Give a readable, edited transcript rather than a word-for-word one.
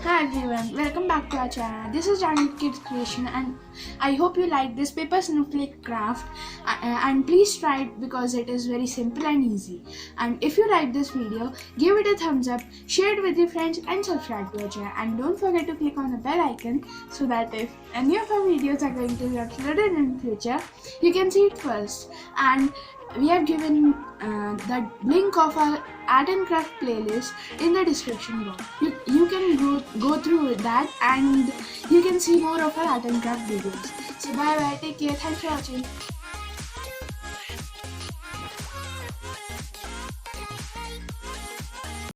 Hi everyone, welcome back to our channel. This is Jangid Kid's creation and I hope you like this paper snowflake craft and please try it because it is very simple and easy. And if you like this video, give it a thumbs up, share it with your friends and subscribe to our channel. And don't forget to click on the bell icon so that if any of our videos are going to be uploaded in future, you can see it first. And we have given the link of our art and craft playlist in the description box. You can go through that and you can see more of our art and craft videos. So bye bye, take care, thanks for watching.